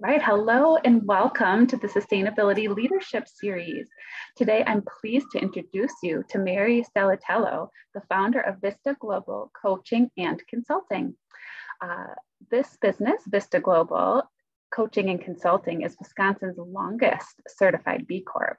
Right. Hello and welcome to the Sustainability Leadership Series. Today, I'm pleased to introduce you to Mary Salatello, the founder of Vista Global Coaching and Consulting. This business, Vista Global Coaching and Consulting, is Wisconsin's longest certified B Corp.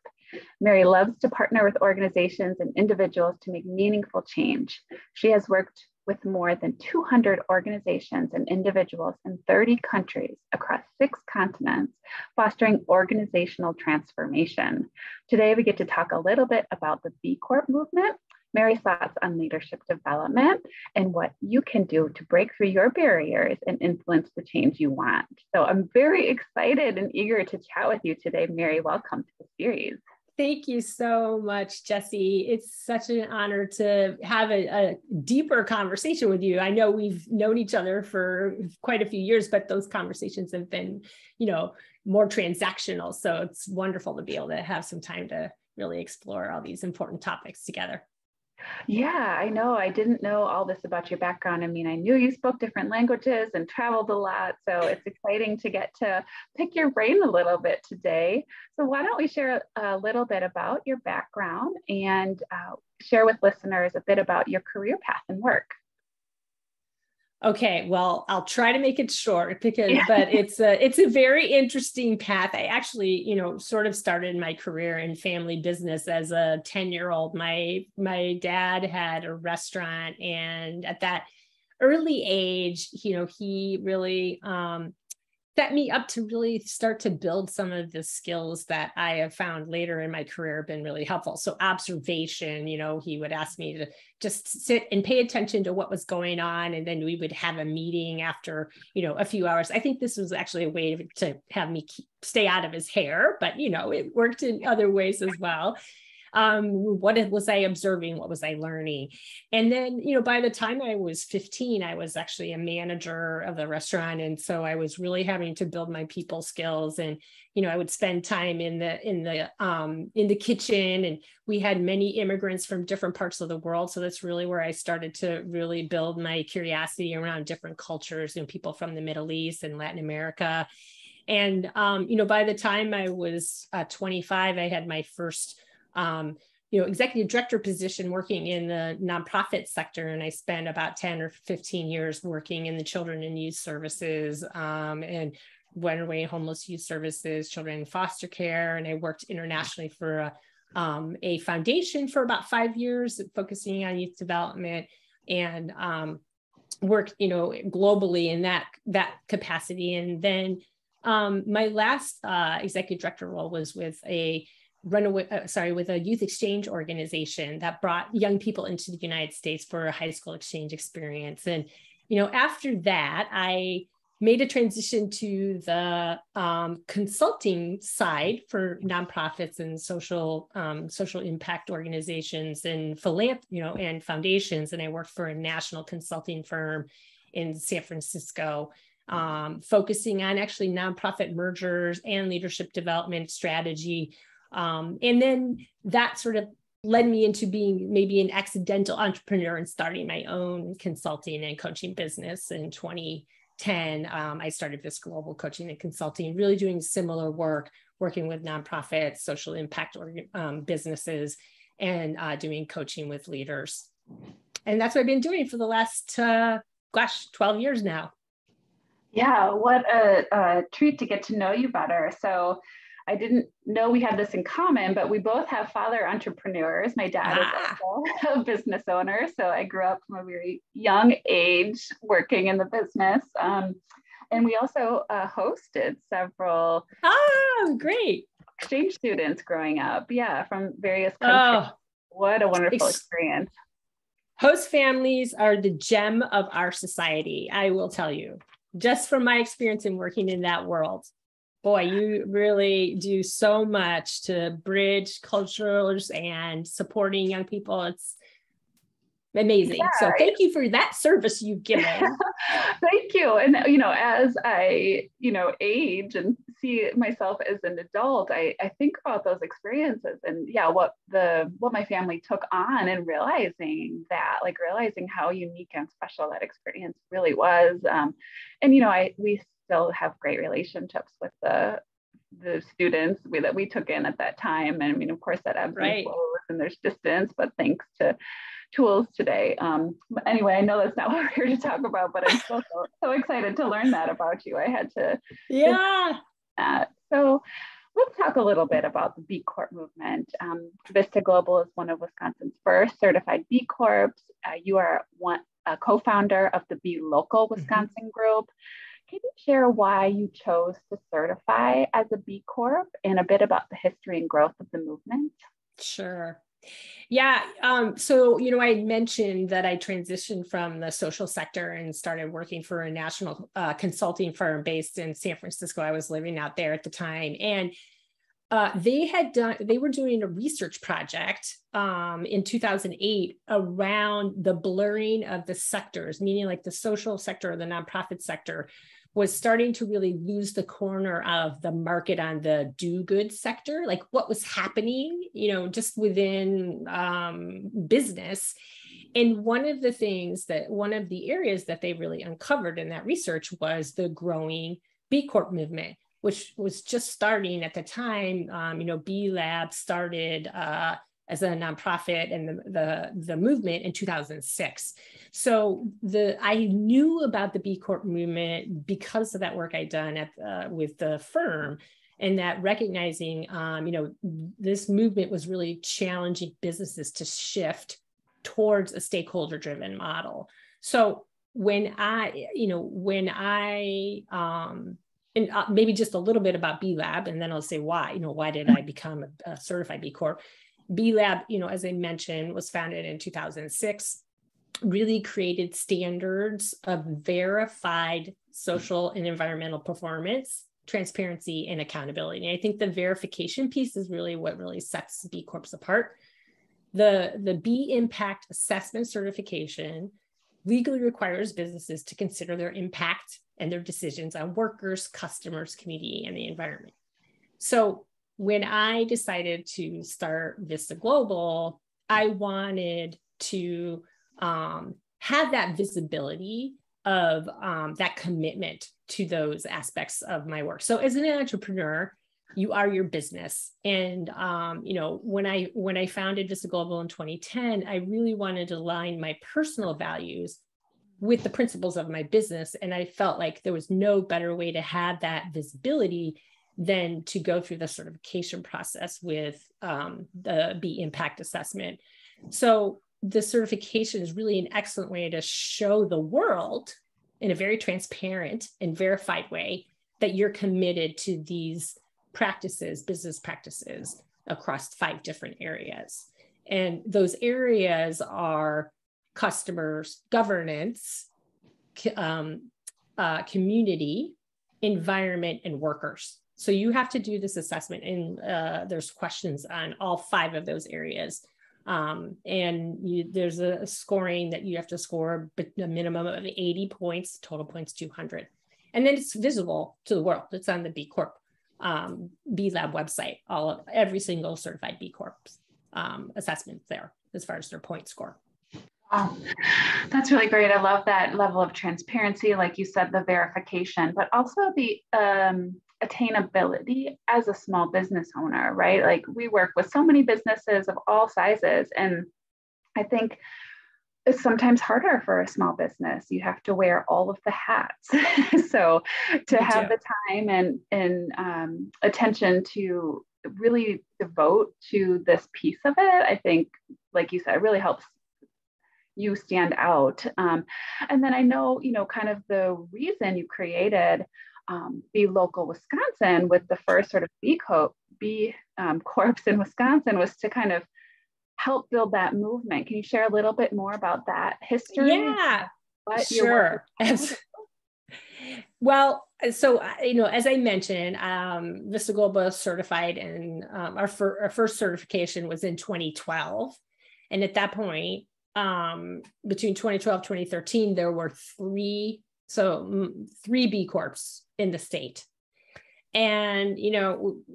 Mary loves to partner with organizations and individuals to make meaningful change. She has worked with more than 200 organizations and individuals in 30 countries across 6 continents, fostering organizational transformation. Today, we get to talk a little bit about the B Corp movement, Mary's thoughts on leadership development, and what you can do to break through your barriers and influence the change you want. So I'm very excited and eager to chat with you today. Mary, welcome to the series. Thank you so much, Jessy. It's such an honor to have a deeper conversation with you. I know we've known each other for quite a few years, but those conversations have been, more transactional. So it's wonderful to be able to have some time to really explore all these important topics together. Yeah, I know. I didn't know all this about your background. I mean, I knew you spoke different languages and traveled a lot. So it's exciting to get to pick your brain a little bit today. So why don't we share a little bit about your background and share with listeners a bit about your career path and work. Okay, well, I'll try to make it short but it's a very interesting path. I actually, sort of started my career in family business as a 10-year-old. My dad had a restaurant, and at that early age, he really set me up to really start to build some of the skills that I have found later in my career have been really helpful. So observation, he would ask me to just sit and pay attention to what was going on. And then we would have a meeting after, a few hours. I think this was actually a way to have me stay out of his hair, but, it worked in other ways as well. What was I observing? What was I learning? And then, by the time I was 15, I was actually a manager of the restaurant. And so I was really having to build my people skills. And, I would spend time in the kitchen, and we had many immigrants from different parts of the world. So that's really where I started to really build my curiosity around different cultures, people from the Middle East and Latin America. And, by the time I was 25, I had my first executive director position working in the nonprofit sector. And I spent about 10 or 15 years working in the children and youth services, and runaway homeless youth services, children in foster care. And I worked internationally for a foundation for about 5 years, focusing on youth development, and worked, globally in that capacity. And then my last executive director role was with with a youth exchange organization that brought young people into the United States for a high school exchange experience. And, after that, I made a transition to the consulting side for nonprofits and social impact organizations and and foundations. And I worked for a national consulting firm in San Francisco, focusing on actually nonprofit mergers and leadership development strategy. And then that sort of led me into being maybe an accidental entrepreneur and starting my own consulting and coaching business in 2010. I started this global coaching and consulting, really doing similar work, working with nonprofits, social impact businesses, and doing coaching with leaders. And that's what I've been doing for the last, 12 years now. Yeah, what a treat to get to know you better. So I didn't know we had this in common, but we both have father entrepreneurs. My dad is also a business owner. So I grew up from a very young age working in the business. And we also hosted several great exchange students growing up. Yeah, from various countries. What a wonderful experience. Host families are the gem of our society, I will tell you, just from my experience in working in that world. Boy, you really do so much to bridge cultures and supporting young people. It's amazing. Yeah. So thank you for that service you've given. Thank you. And, as I, age and see myself as an adult, I think about those experiences and what my family took on, and realizing how unique and special that experience really was. We still have great relationships with the students that we took in at that time. And I mean, of course, that ebbs and flows and there's distance, but thanks to tools today. But anyway, I know that's not what we're here to talk about, but I'm still so excited to learn that about you. I had to that. So let's talk a little bit about the B Corp movement. Vista Global is one of Wisconsin's first certified B Corps. You are a co-founder of the B Local Wisconsin group. Can you share why you chose to certify as a B Corp and a bit about the history and growth of the movement? Sure. Yeah. So, I mentioned that I transitioned from the social sector and started working for a national consulting firm based in San Francisco. I was living out there at the time. And they were doing a research project in 2008 around the blurring of the sectors, meaning like the social sector or the nonprofit sector was starting to really lose the corner of the market on the do-good sector, like what was happening, just within business. And one of the areas that they really uncovered in that research was the growing B Corp movement, which was just starting at the time. B Lab started as a nonprofit and the movement in 2006. So I knew about the B Corp movement because of that work I'd done with the firm, and that recognizing, this movement was really challenging businesses to shift towards a stakeholder-driven model. So when I and maybe just a little bit about B Lab, and then I'll say why. Why did I become a certified B Corp? B Lab, as I mentioned, was founded in 2006, really created standards of verified social and environmental performance, transparency, and accountability. And I think the verification piece is really what really sets B Corps apart. The B Impact Assessment certification legally requires businesses to consider their impact and their decisions on workers, customers, community, and the environment. So when I decided to start Vista Global, I wanted to have that visibility of that commitment to those aspects of my work. So as an entrepreneur, you are your business. And, when I founded Vista Global in 2010, I really wanted to align my personal values with the principles of my business. And I felt like there was no better way to have that visibility than to go through the certification process with the B Impact Assessment. So the certification is really an excellent way to show the world in a very transparent and verified way that you're committed to these practices, business practices across 5 different areas. And those areas are customers, governance, community, environment, and workers. So you have to do this assessment, and there's questions on all 5 of those areas. There's a scoring that you have to score a minimum of 80 points, total points 200. And then it's visible to the world. It's on the B Corp B Lab website, every single certified B Corp assessment there as far as their point score. Wow, that's really great. I love that level of transparency, like you said, the verification, but also the attainability as a small business owner, right? Like we work with so many businesses of all sizes, and I think it's sometimes harder for a small business. You have to wear all of the hats. So to have the time and attention to really devote to this piece of it, I think, like you said, really helps you stand out. And then I know, kind of the reason you created B Local Wisconsin with the first sort of B Corps in Wisconsin was to kind of help build that movement. Can you share a little bit more about that history? Yeah, sure. Well, so, as I mentioned, Vista Global certified, and our first certification was in 2012. And at that point, between 2012 and 2013, there were 3 B Corps in the state. And,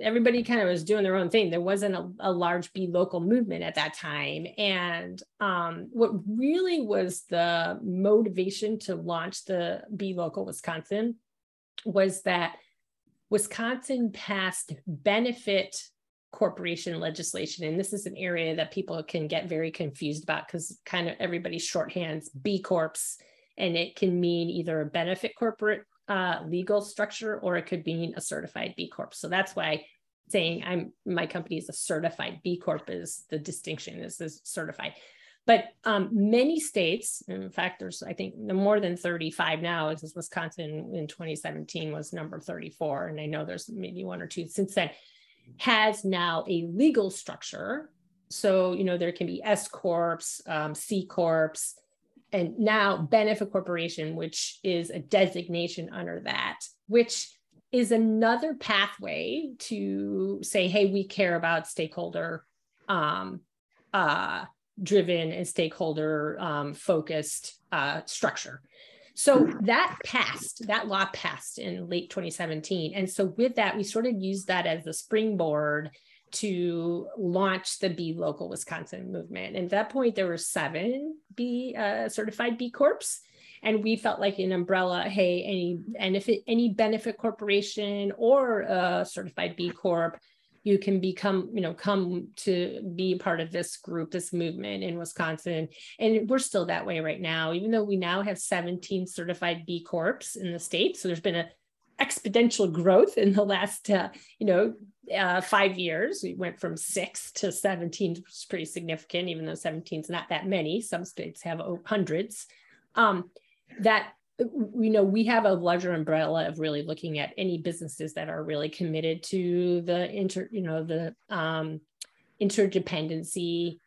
everybody kind of was doing their own thing. There wasn't a large B Local movement at that time. And what really was the motivation to launch the B Local Wisconsin was that Wisconsin passed benefit corporation legislation. And this is an area that people can get very confused about because kind of everybody shorthands B Corps, and it can mean either a benefit corporate legal structure, or it could mean a certified B Corp. So that's why saying my company is a certified B Corp is the distinction, is certified. But many states, in fact, there's, I think, more than 35 now, as Wisconsin in 2017 was number 34. And I know there's maybe one or two since then, has now a legal structure. So, there can be S Corps, C Corps, and now benefit corporation, which is a designation under that, which is another pathway to say, hey, we care about stakeholder driven and stakeholder focused structure. So that law passed in late 2017. And so with that, we sort of used that as the springboard to launch the Be Local Wisconsin movement. And at that point, there were 7 certified B Corps. And we felt like an umbrella, hey, any benefit corporation or a certified B Corp, you can become, come to be part of this group, this movement in Wisconsin. And we're still that way right now, even though we now have 17 certified B Corps in the state. So there's been an exponential growth in the last, 5 years. We went from 6 to 17, which is pretty significant, even though 17 is not that many. Some states have hundreds. That we have a larger umbrella of really looking at any businesses that are really committed to the interdependency.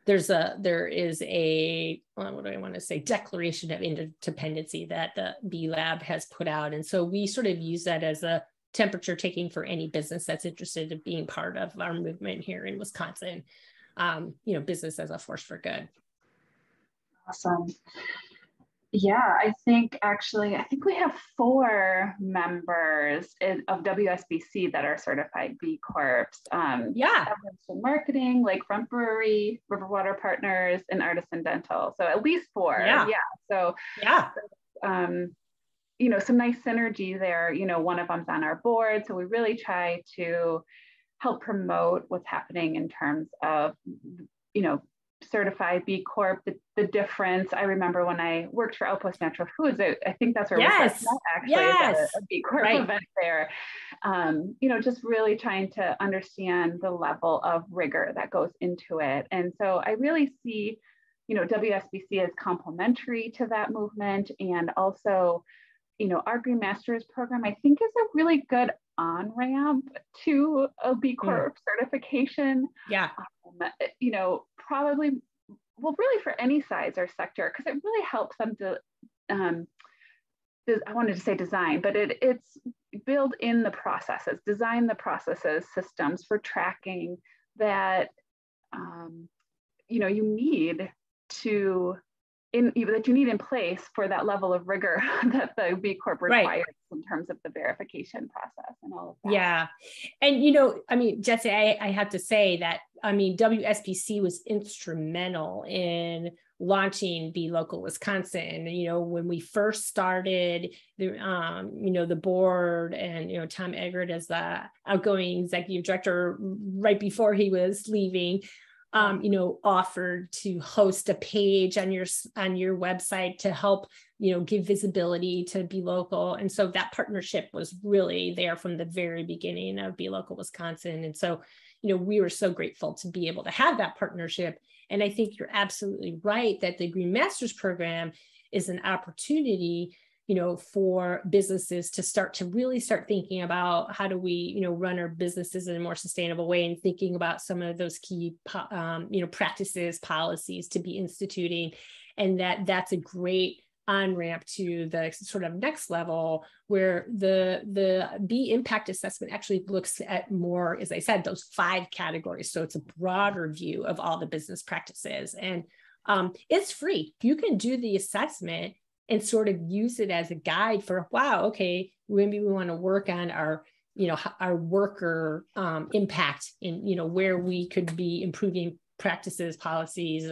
There is a, what do I want to say, declaration of interdependency that the B Lab has put out. And so we sort of use that as a temperature taking for any business that's interested in being part of our movement here in Wisconsin, business as a force for good. Awesome. Yeah, I think we have 4 members of WSBC that are certified B Corps. Marketing, Lakefront Brewery, Riverwater Partners, and Artisan Dental. So at least 4. So some nice synergy there. One of them's on our board. So we really try to help promote what's happening in terms of, certified B Corp, the difference. I remember when I worked for Outpost Natural Foods, I think that's where we first met, actually, a B Corp event there. Just really trying to understand the level of rigor that goes into it. And so I really see, WSBC as complementary to that movement. And also, our Green Masters program, I think, is a really good on-ramp to a B Corp certification. Probably, really for any size or sector, because it really helps them to, I wanted to say design, but it's build in the processes, design the processes, systems for tracking that, you need in place for that level of rigor that the B Corp requires in terms of the verification process and all of that. Yeah. And, Jessy, I have to say that, WSBC was instrumental in launching Be Local Wisconsin. When we first started, the board and, Tom Eggert as the outgoing executive director right before he was leaving, offered to host a page on your website to help, give visibility to Be Local. And so that partnership was really there from the very beginning of Be Local Wisconsin. And so, we were so grateful to be able to have that partnership. And I think you're absolutely right that the Green Masters program is an opportunity, for businesses to really start thinking about how do we, run our businesses in a more sustainable way, and thinking about some of those key, practices, policies to be instituting. And that's a great on-ramp to the sort of next level, where the B impact assessment actually looks at more, as I said, those 5 categories. So it's a broader view of all the business practices, and it's free. You can do the assessment and sort of use it as a guide for, maybe we want to work on our worker impact in, where we could be improving practices, policies,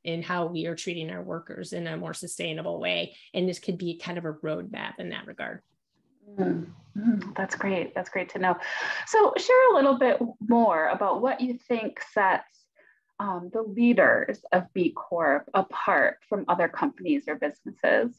in how we are treating our workers in a more sustainable way. And this could be kind of a roadmap in that regard. That's great. That's great to know. So share a little bit more about what you think sets the leaders of B Corp apart from other companies or businesses.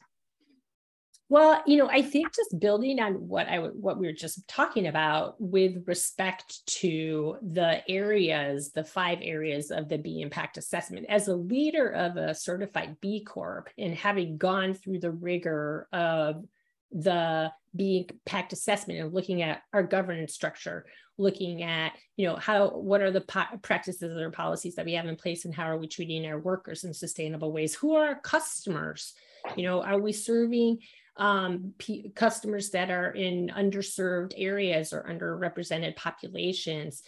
Well, I think just building on what we were just talking about with respect to the 5 areas of the B impact assessment. As a leader of a certified B Corp and having gone through the rigor of the B impact assessment and looking at our governance structure, looking at, what are the practices or policies that we have in place and how are we treating our workers in sustainable ways? Who are our customers? Are we serving customers that are in underserved areas or underrepresented populations?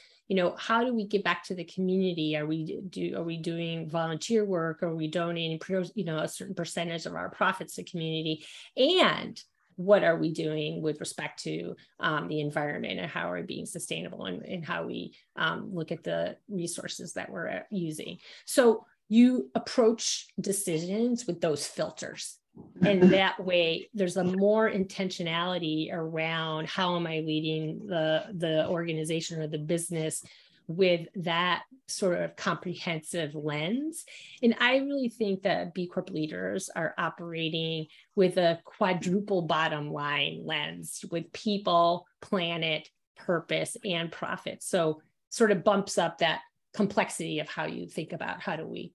How do we give back to the community? Are we doing volunteer work? Are we donating, a certain percentage of our profits to community? And what are we doing with respect to the environment, and how are we being sustainable, and how we look at the resources that we're using? So you approach decisions with those filters. And that way there's a more intentionality around how am I leading the organization or the business with that sort of comprehensive lens. And I really think that B Corp leaders are operating with a quadruple bottom line lens with people, planet, purpose, and profit. So sort of bumps up that complexity of how you think about how do we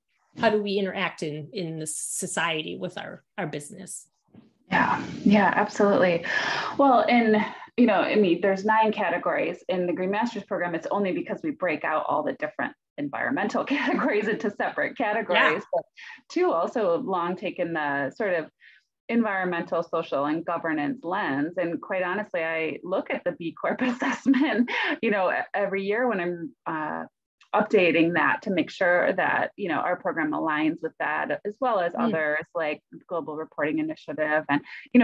interact in the society with our business. Yeah, absolutely. Well, there's 9 categories in the Green Masters program. It's only because we break out all the different environmental categories into separate categories. But 2 also have long taken the sort of environmental, social, and governance lens. And quite honestly, I look at the B Corp assessment, every year when I'm updating that to make sure that our program aligns with that, as well as others like Global Reporting Initiative and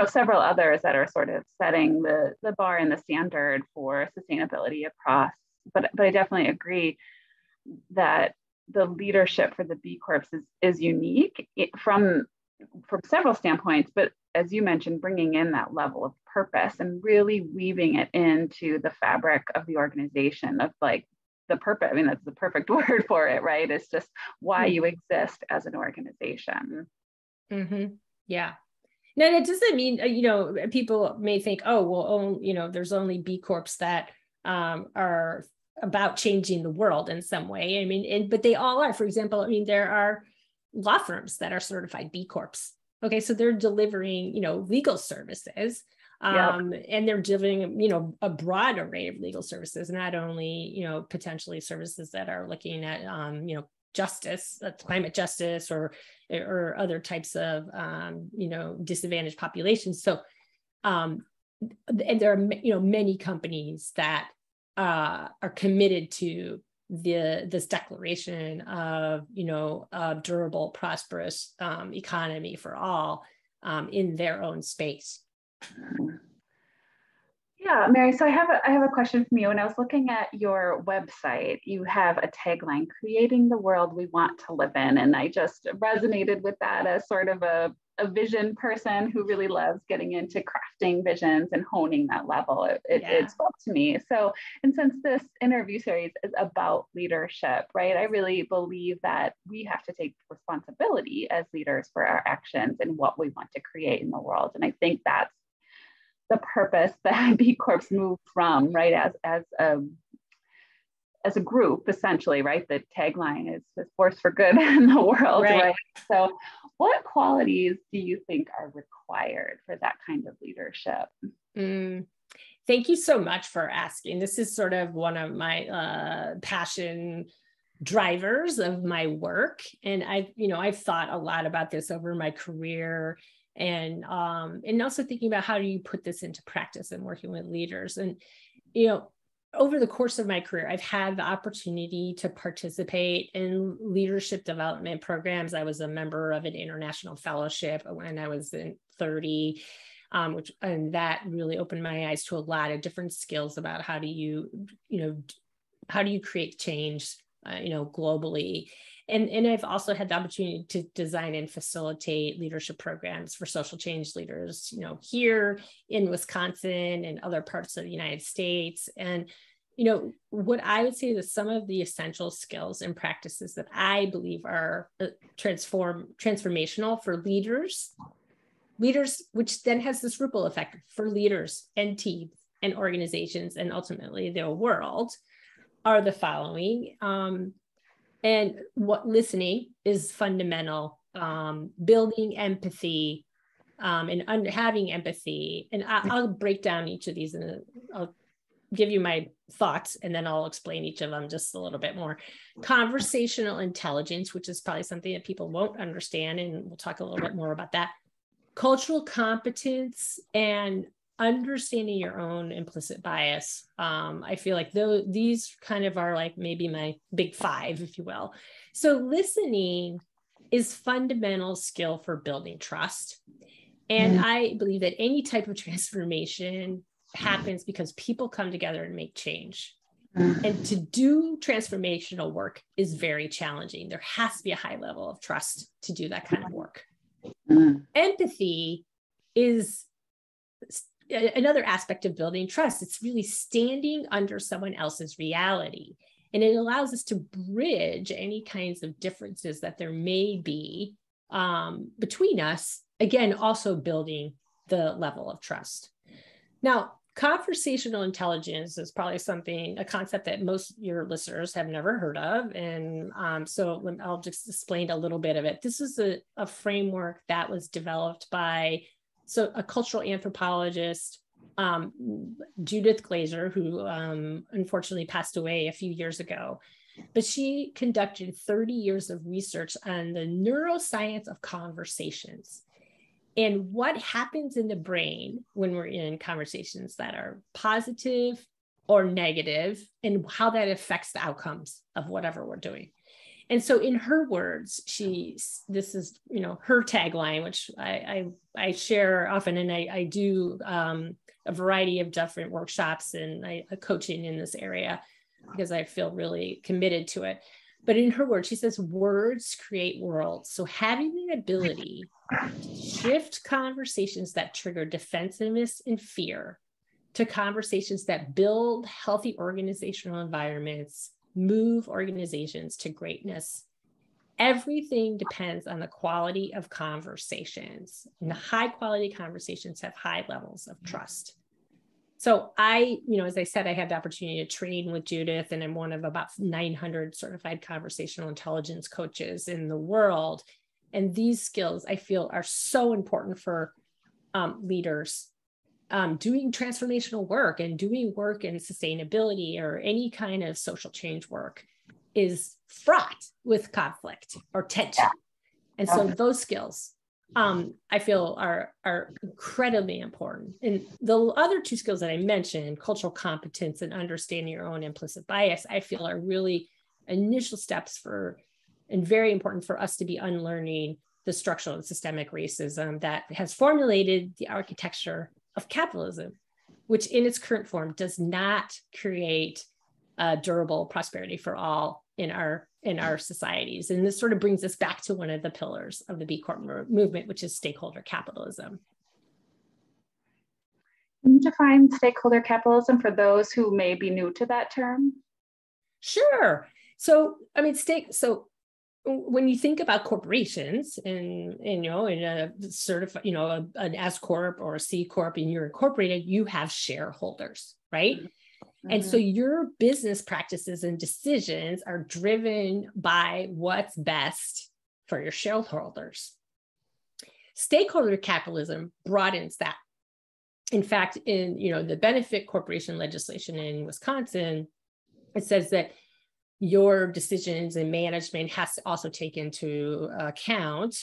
several others that are sort of setting the bar and the standard for sustainability across. But I definitely agree that the leadership for the B Corps is unique from several standpoints, but as you mentioned, bringing in that level of purpose and really weaving it into the fabric of the organization of like the purpose. I mean, that's the perfect word for it, right? It's just why you exist as an organization. Yeah. Now, that doesn't mean, people may think, oh, well, there's only B Corps that are about changing the world in some way. I mean, but they all are. For example, there are law firms that are certified B Corps. Okay, so they're delivering, legal services. And they're delivering, a broad array of legal services, not only, potentially services that are looking at, justice, climate justice, or other types of, disadvantaged populations. So, and there are, many companies that are committed to this declaration of, a durable, prosperous economy for all in their own space. Yeah, Mary, so I have a question from you. When I was looking at your website, you have a tagline, creating the world we want to live in. And I just resonated with that as sort of a vision person who really loves getting into crafting visions and honing that level. It spoke to me. So, and since this interview series is about leadership, right, I really believe that we have to take responsibility as leaders for our actions and what we want to create in the world. And I think that's the purpose that B Corps move from, right, as a group, essentially, right? The tagline is force for good in the world, right? So what qualities do you think are required for that kind of leadership? Thank you so much for asking. This is sort of one of my passion drivers of my work. And I've thought a lot about this over my career, and also thinking about how do you put this into practice and working with leaders. And, over the course of my career, I've had the opportunity to participate in leadership development programs. I was a member of an international fellowship when I was in 30, and that really opened my eyes to a lot of different skills about how do you create change, globally. And I've also had the opportunity to design and facilitate leadership programs for social change leaders, here in Wisconsin and other parts of the United States. And, what I would say that some of the essential skills and practices that I believe are transformational for leaders, which then has this ripple effect for leaders and teams and organizations and ultimately the world, are the following. And what listening is fundamental, building empathy, and having empathy. And I'll break down each of these and I'll give you my thoughts and then I'll explain each of them just a little bit more. Conversational intelligence, which is probably something that people won't understand, and we'll talk a little bit more about that. Cultural competence and understanding your own implicit bias. I feel like these kind of are like maybe my big five, if you will. So listening is fundamental skill for building trust. And I believe that any type of transformation happens because people come together and make change. And to do transformational work is very challenging. There has to be a high level of trust to do that kind of work. Empathy is another aspect of building trust. It's really standing under someone else's reality. And it allows us to bridge any kinds of differences that there may be between us. Again, also building the level of trust. Now, conversational intelligence is probably a concept that most of your listeners have never heard of. And so I'll just explain a little bit of it. This is a framework that was developed by a cultural anthropologist, Judith Glaser, who unfortunately passed away a few years ago. But she conducted 30 years of research on the neuroscience of conversations and what happens in the brain when we're in conversations that are positive or negative, and how that affects the outcomes of whatever we're doing. And so in her words, this is, her tagline, which I share often, and I do a variety of different workshops and coaching in this area because I feel really committed to it. But in her words, she says, words create worlds. So having the ability to shift conversations that trigger defensiveness and fear to conversations that build healthy organizational environments, move organizations to greatness. Everything depends on the quality of conversations. And the high quality conversations have high levels of trust. So as I said, I had the opportunity to train with Judith, and I'm one of about 900 certified conversational intelligence coaches in the world. And these skills, I feel, are so important for leaders doing transformational work and doing work in sustainability or any kind of social change work is fraught with conflict or tension. And so those skills, I feel are incredibly important. And the other two skills that I mentioned, cultural competence and understanding your own implicit bias, I feel are really initial steps and very important for us to be unlearning the structural and systemic racism that has formulated the architecture of capitalism, which in its current form does not create durable prosperity for all in our societies. And this sort of brings us back to one of the pillars of the B Corp movement, which is stakeholder capitalism. Can you define stakeholder capitalism for those who may be new to that term? Sure. So, when you think about corporations and in a certified, an S Corp or a C Corp, and you're incorporated, you have shareholders, right? Mm-hmm. And so your business practices and decisions are driven by what's best for your shareholders. Stakeholder capitalism broadens that. In fact, in the benefit corporation legislation in Wisconsin, it says that your decisions and management has to also take into account,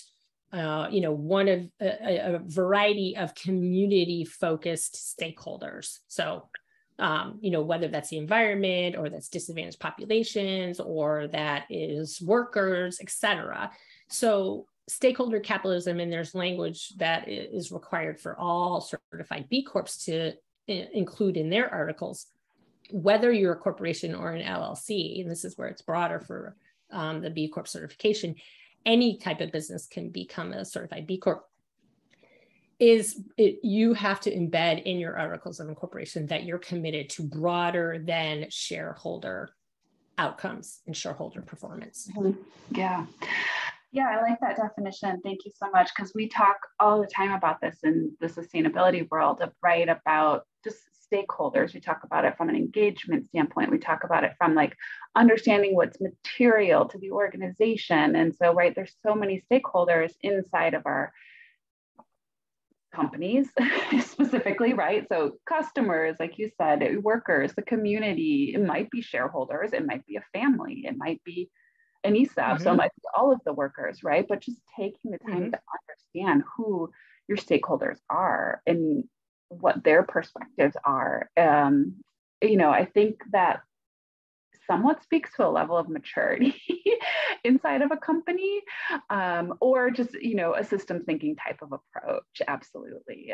one of a variety of community-focused stakeholders. So, whether that's the environment or that's disadvantaged populations or that is workers, et cetera. So stakeholder capitalism, and there's language that is required for all certified B Corps to include in their articles, whether you're a corporation or an LLC, and this is where it's broader for the B Corp certification, any type of business can become a certified B Corp, you have to embed in your articles of incorporation that you're committed to broader than shareholder outcomes and shareholder performance. Yeah. Yeah, I like that definition. Thank you so much. Because we talk all the time about this in the sustainability world, right? About just stakeholders. We talk about it from an engagement standpoint. We talk about it from like understanding what's material to the organization. And so, right, there's so many stakeholders inside of our companies specifically, right? So customers, like you said, workers, the community, it might be shareholders, it might be a family, it might be an ESOP, so it might be all of the workers, right? But just taking the time to understand who your stakeholders are and what their perspectives are. I think that somewhat speaks to a level of maturity inside of a company, or just, a system thinking type of approach. Absolutely.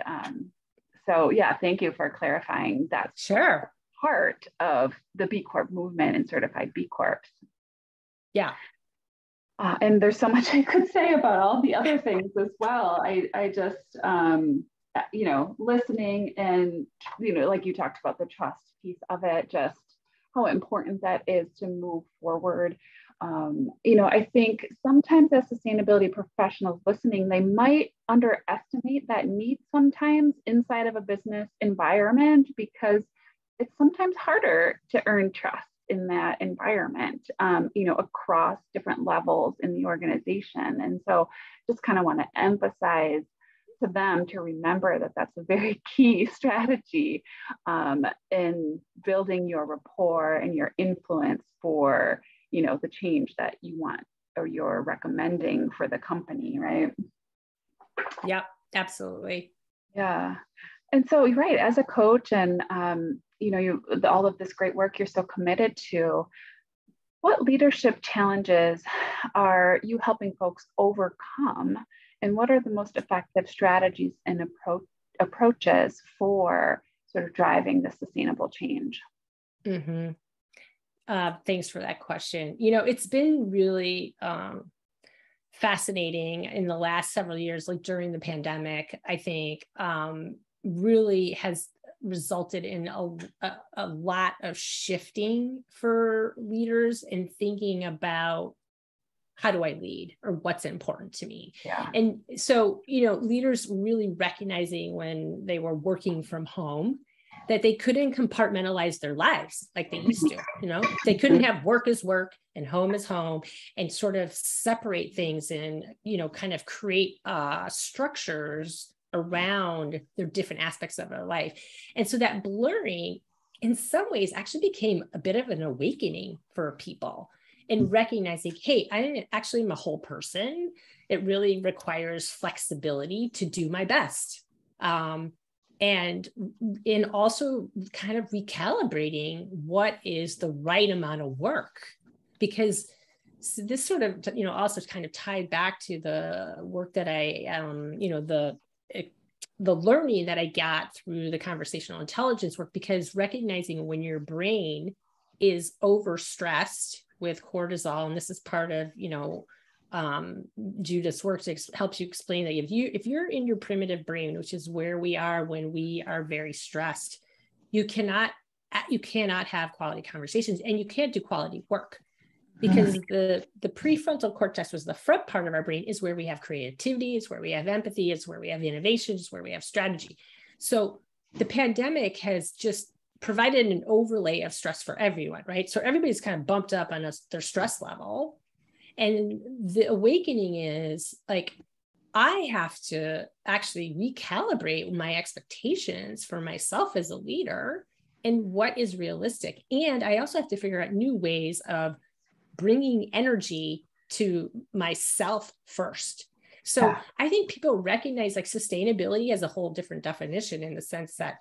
So yeah, thank you for clarifying that. Sure. Part of the B Corp movement and certified B Corps. Yeah. And there's so much I could say about all the other things as well. I just, listening and, like you talked about the trust piece of it, just how important that is to move forward. I think sometimes as sustainability professionals listening, they might underestimate that need sometimes inside of a business environment, because it's sometimes harder to earn trust in that environment, across different levels in the organization. And so just kind of want to emphasize to them to remember that that's a very key strategy in building your rapport and your influence for, the change that you want or you're recommending for the company, right? Yeah, absolutely. Yeah. And so, right, as a coach and, all of this great work you're so committed to, what leadership challenges are you helping folks overcome? And what are the most effective strategies and approaches for sort of driving the sustainable change? Thanks for that question. It's been really fascinating in the last several years, like during the pandemic, I think really has resulted in a lot of shifting for leaders and thinking about how do I lead or what's important to me. Yeah. And so, leaders really recognizing when they were working from home that they couldn't compartmentalize their lives like they used to, they couldn't have work as work and home as home and sort of separate things and, kind of create structures around their different aspects of their life. And so that blurring in some ways actually became a bit of an awakening for people in recognizing, hey, I didn't actually am a whole person. It really requires flexibility to do my best. And in also kind of recalibrating what is the right amount of work, because this sort of, also kind of tied back to the work that I, the learning that I got through the conversational intelligence work, because recognizing when your brain is overstressed with cortisol, and this is part of, Judith's work helps you explain that if you're in your primitive brain, which is where we are when we are very stressed, you cannot have quality conversations and you can't do quality work, because the prefrontal cortex was the front part of our brain, is where we have creativity, it's where we have empathy, it's where we have innovation, it's where we have strategy. So the pandemic has just provided an overlay of stress for everyone, right? So everybody's kind of bumped up on their stress level. And the awakening is like, I have to actually recalibrate my expectations for myself as a leader and what is realistic. And I also have to figure out new ways of bringing energy to myself first. So I think people recognize like sustainability as a whole different definition, in the sense that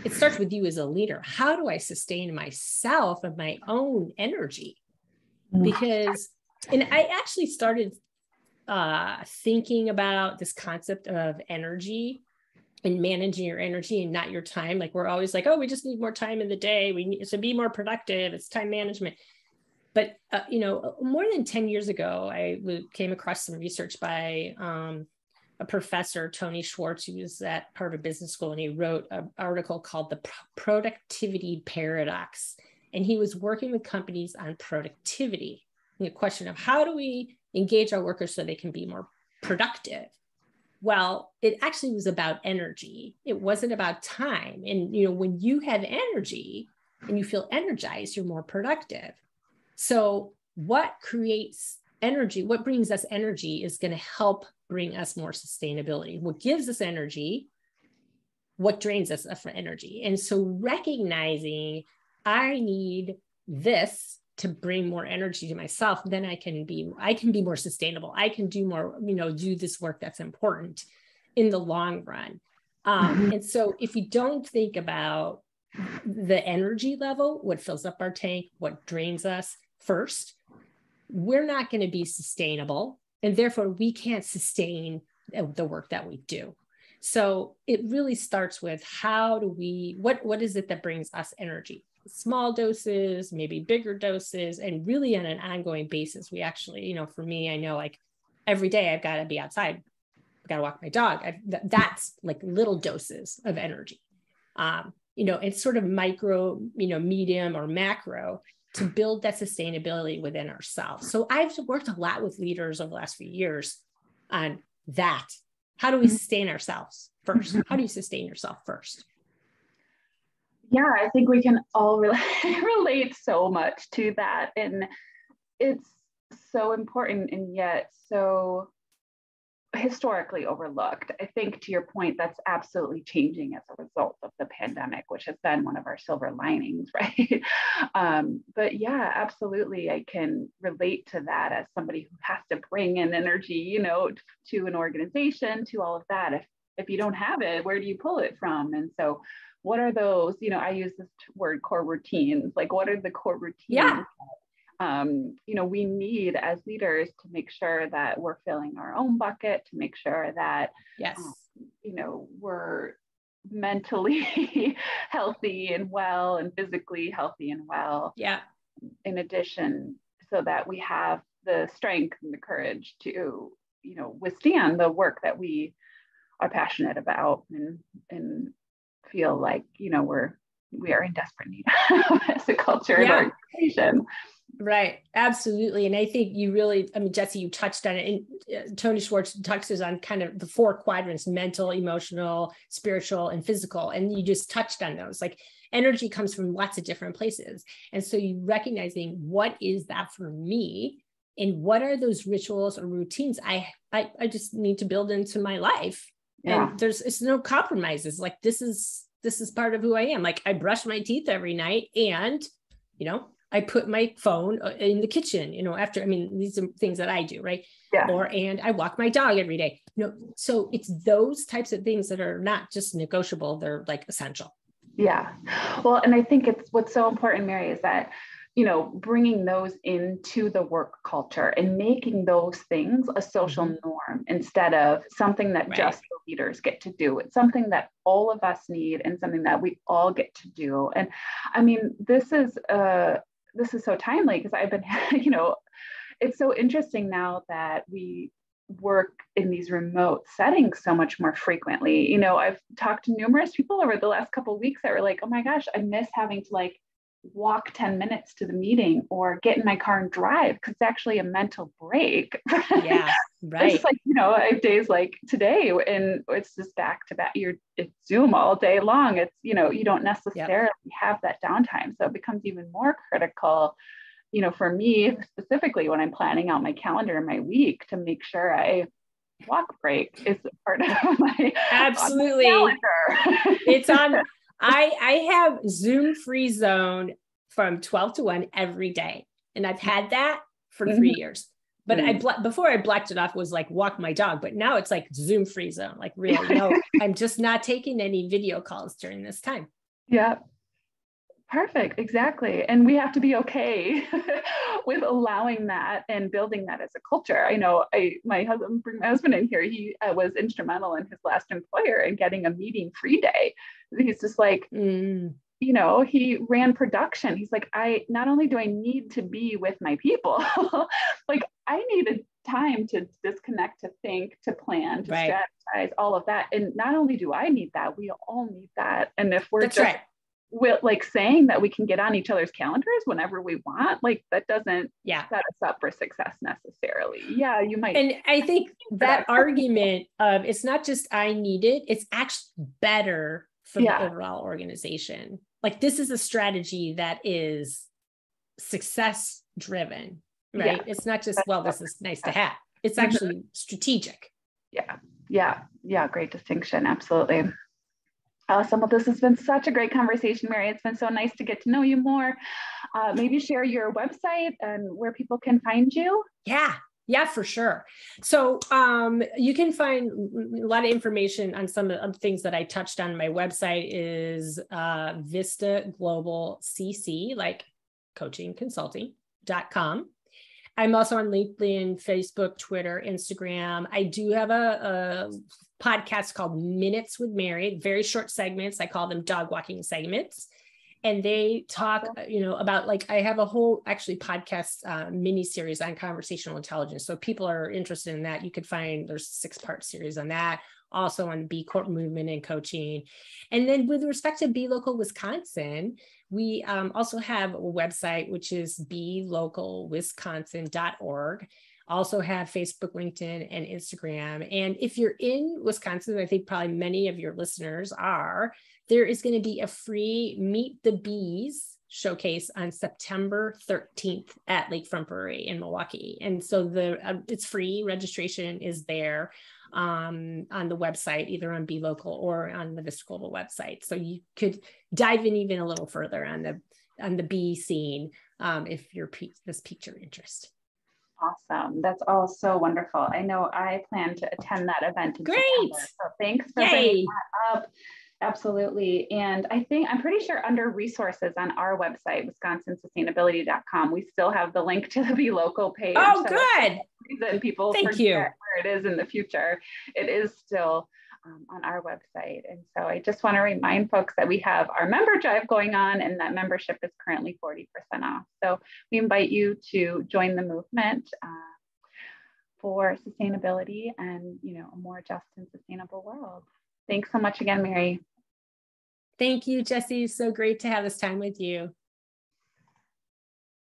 it starts with you as a leader. How do I sustain myself and my own energy? Because, and I actually started thinking about this concept of energy and managing your energy and not your time. Like we're always like, oh, we just need more time in the day. We need to be more productive. It's time management. But, more than 10 years ago, I came across some research by a professor, Tony Schwartz, who was at Harvard Business School, and he wrote an article called The Productivity Paradox. And he was working with companies on productivity, the question of how do we engage our workers so they can be more productive? Well, it actually was about energy. It wasn't about time. And, when you have energy and you feel energized, you're more productive. So what creates energy, what brings us energy is going to help bring us more sustainability. What gives us energy, what drains us for energy. And so recognizing I need this to bring more energy to myself, then I can be more sustainable. I can do more, do this work that's important in the long run. And so if you don't think about the energy level, what fills up our tank, what drains us first, we're not going to be sustainable. And therefore we can't sustain the work that we do. So it really starts with what is it that brings us energy? Small doses, maybe bigger doses, and really on an ongoing basis. We actually, for me, I know like every day I've got to be outside. I've got to walk my dog. That's like little doses of energy. It's sort of micro, medium or macro to build that sustainability within ourselves. So I've worked a lot with leaders over the last few years on that. How do we sustain ourselves first? How do you sustain yourself first? Yeah, I think we can all relate so much to that. And it's so important and yet so historically overlooked. I think to your point, that's absolutely changing as a result of the pandemic, which has been one of our silver linings, right? But yeah, absolutely. I can relate to that as somebody who has to bring in energy, to an organization, to all of that. If you don't have it, where do you pull it from? And so what are those, I use this word core routines, like what are the core routines that, we need as leaders to make sure that we're filling our own bucket, to make sure that, yes, we're mentally healthy and well and physically healthy and well. Yeah. In addition, so that we have the strength and the courage to, withstand the work that we are passionate about and feel like, we are in desperate need as a culture and organization. Right. Absolutely. And I think you really, Jessy, you touched on it. And Tony Schwartz touches on kind of the 4 quadrants: mental, emotional, spiritual, and physical. And you just touched on those. Like energy comes from lots of different places. And so you recognizing what is that for me and what are those rituals or routines I just need to build into my life. Yeah. And it's no compromises. Like this is part of who I am. Like I brush my teeth every night and, I put my phone in the kitchen, after, these are things that I do, right? Yeah. And I walk my dog every day, so it's those types of things that are not just negotiable. They're like essential. Yeah. Well, and I think what's so important, Mary, is that, bringing those into the work culture and making those things a social norm instead of something that just the leaders get to do. It's something that all of us need and something that we all get to do. And this is so timely because I've been, it's so interesting now that we work in these remote settings so much more frequently. I've talked to numerous people over the last couple of weeks that were like, oh my gosh, I miss having to walk 10 minutes to the meeting or get in my car and drive because it's actually a mental break. Yeah, right. It's I have days like today and it's just back to back. It's Zoom all day long. It's, you don't necessarily have that downtime. So it becomes even more critical, for me specifically when I'm planning out my calendar and my week to make sure I walk break is part of my absolutely on my calendar. It's on. I have Zoom free zone from 12 to 1 every day. And I've had that for 3 years. But before I blacked it off was like walk my dog, but now it's like Zoom free zone. Like really, no, I'm just not taking any video calls during this time. Yeah. Perfect. Exactly. And we have to be okay with allowing that and building that as a culture. I know my husband in here, he was instrumental in his last employer in getting a meeting free day. He's just like, you know, he ran production. He's like, not only do I need to be with my people, like I needed time to disconnect, to think, to plan, to Right. strategize, all of that. And not only do I need that, we all need that. And if we're That's just right. like saying that we can get on each other's calendars whenever we want, like that doesn't set us up for success necessarily. Yeah, you might. And I think that argument of it's not just I need it, it's actually better for the overall organization. Like this is a strategy that is success driven, right? It's not just, well, this is nice to have. It's actually strategic. Yeah. Great distinction. Absolutely. Awesome. Well, this has been such a great conversation, Mary. It's been so nice to get to know you more. Maybe share your website and where people can find you. Yeah, for sure. So you can find a lot of information on some of the things that I touched on. My website is Vista Global CC, like coaching consulting.com. I'm also on LinkedIn, Facebook, Twitter, Instagram. I do have a podcast called Minutes with Mary, very short segments. I call them dog walking segments. And they talk, about like, I have a whole actually podcast mini series on conversational intelligence. So if people are interested in that, you could find there's a 6-part series on that, also on the B Corp movement and coaching. And then with respect to Be Local Wisconsin, we also have a website, which is belocalwisconsin.org. Also have Facebook, LinkedIn, and Instagram. And if you're in Wisconsin, I think probably many of your listeners are, there is going to be a free Meet the Bees showcase on September 13th at Lakefront Brewery in Milwaukee. And so it's free. Registration is there on the website, either on Be Local or on the Vista Global website. So you could dive in even a little further on the bee scene if this piqued your interest. Awesome. That's all so wonderful. I know I plan to attend that event. Great. September, so thanks for bringing that up. Absolutely. And I'm pretty sure under resources on our website, wisconsinsustainability.com, we still have the link to the Be Local page. Oh, so good. Reason people forget where it is in the future. It is still on our website. And so I just want to remind folks that we have our member drive going on, and that membership is currently 40% off. So we invite you to join the movement for sustainability and, a more just and sustainable world. Thanks so much again, Mary. Thank you, Jessy. So great to have this time with you.